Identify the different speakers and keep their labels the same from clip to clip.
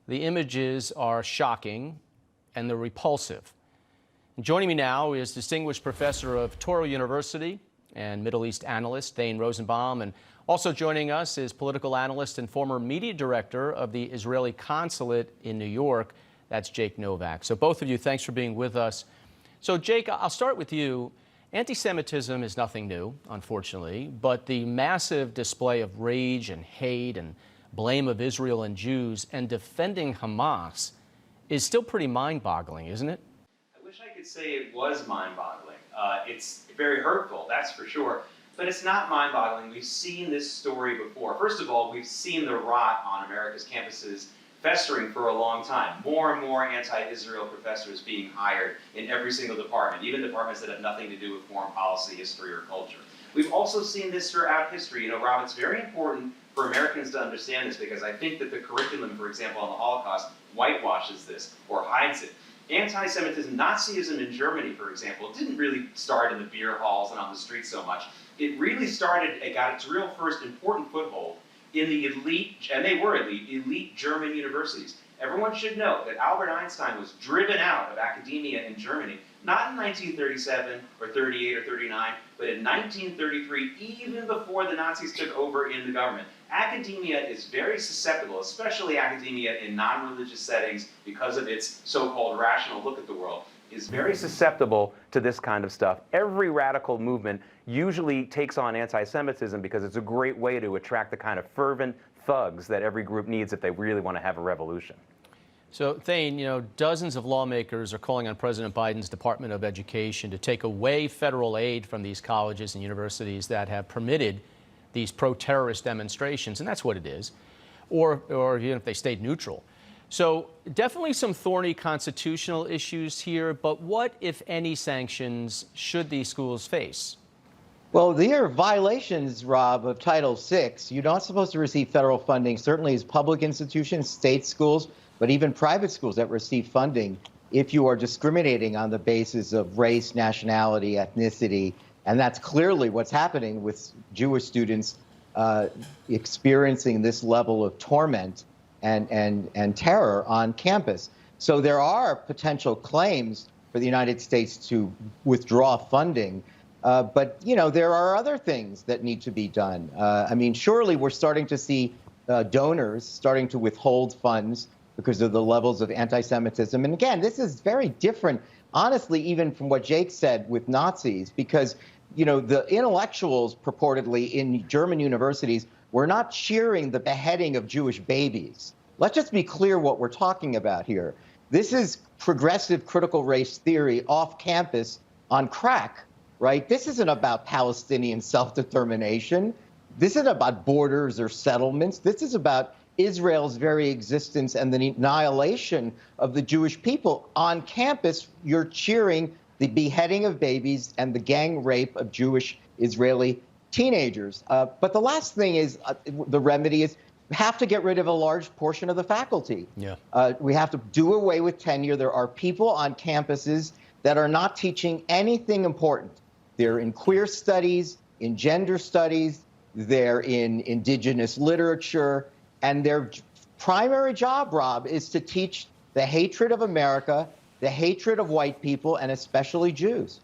Speaker 1: The images are shocking and they're repulsive. And joining me now is distinguished professor of Touro University and Middle East analyst Thane Rosenbaum, and also joining us is political analyst and former media director of the Israeli consulate in New York. That's Jake Novak. So both of you, thanks for being with us. So Jake, I'll start with you. Anti-Semitism is nothing new, unfortunately, but the massive display of rage and hate and blame of Israel and Jews and defending Hamas is still pretty mind-boggling, isn't it?
Speaker 2: I wish I could say it was mind-boggling. It's very hurtful, that's for sure, but it's not mind-boggling. We've seen this story before. First of all, we've seen the rot on America's campuses festering for a long time. More and more anti-Israel professors being hired in every single department, even departments that have nothing to do with foreign policy, history, or culture. We've also seen this throughout history. You know, Rob, it's very important for Americans to understand this because I think that the curriculum, for example, on the Holocaust, whitewashes this or hides it. Anti-Semitism, Nazism in Germany, for example, didn't really start in the beer halls and on the streets so much. It really started, it got its real first important foothold in the elite, and they were elite German universities. Everyone should know that Albert Einstein was driven out of academia in Germany, not in 1937 or 38 or 39, but in 1933, even before the Nazis took over in the government. Academia is very susceptible, especially academia in non-religious settings, because of its so-called rational look at the world, is very susceptible to this kind of stuff. Every radical movement usually takes on anti-Semitism because it's a great way to attract the kind of fervent thugs that every group needs if they really want to have a revolution.
Speaker 1: So, Thane, you know, dozens of lawmakers are calling on President Biden's Department of Education to take away federal aid from these colleges and universities that have permitted these pro-terrorist demonstrations, and that's what it is, or even if they stayed neutral. So definitely some thorny constitutional issues here, but what, if any, sanctions should these schools face?
Speaker 3: Well, there are violations, Rob, of Title VI. You're not supposed to receive federal funding, certainly as public institutions, state schools, but even private schools that receive funding if you are discriminating on the basis of race, nationality, ethnicity. And that's clearly what's happening with Jewish students experiencing this level of torment and terror on campus. So there are potential claims for the United States to withdraw funding. But, you know, there are other things that need to be done. I mean, surely we're starting to see donors starting to withhold funds because of the levels of anti-Semitism. And again, this is very different, honestly, even from what Jake said with Nazis, because, you know, the intellectuals purportedly in German universities were not cheering the beheading of Jewish babies. Let's just be clear what we're talking about here. This is progressive critical race theory off campus on crack, right? This isn't about Palestinian self-determination. This isn't about borders or settlements. This is about Israel's very existence and the annihilation of the Jewish people. On campus, you're cheering the beheading of babies and the gang rape of Jewish Israeli teenagers. But the last thing is, the remedy is, we have to get rid of a large portion of the faculty.
Speaker 1: Yeah.
Speaker 3: We have to do away with tenure. There are people on campuses that are not teaching anything important. They're in queer studies, in gender studies, they're in indigenous literature, and their primary job, Rob, is to teach the hatred of America, the hatred of white people, and especially Jews.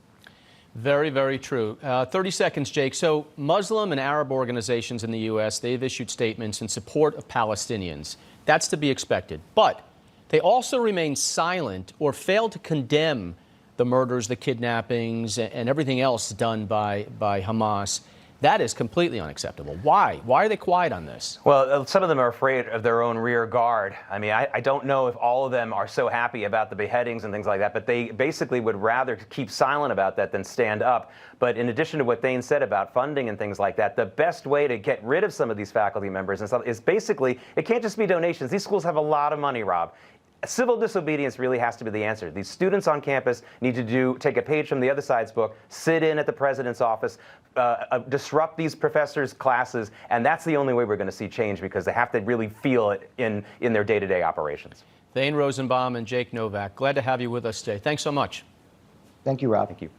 Speaker 1: Very, very true. 30 seconds, Jake. So Muslim and Arab organizations in the U.S., they've issued statements in support of Palestinians. That's to be expected. But they also remain silent or fail to condemn the murders, the kidnappings, and everything else done by Hamas. That is completely unacceptable. Why? Why are they quiet on this?
Speaker 2: Well, some of them are afraid of their own rear guard. I mean, I don't know if all of them are so happy about the beheadings and things like that, but they basically would rather keep silent about that than stand up. But in addition to what Thane said about funding and things like that, the best way to get rid of some of these faculty members and stuff is basically, it can't just be donations. These schools have a lot of money, Rob. Civil disobedience really has to be the answer. These students on campus need to take a page from the other side's book, sit in at the president's office, disrupt these professors' classes, and that's the only way we're going to see change because they have to really feel it in their day-to-day operations.
Speaker 1: Thane Rosenbaum and Jake Novak, glad to have you with us today. Thanks so much.
Speaker 3: Thank you, Rob.
Speaker 2: Thank you.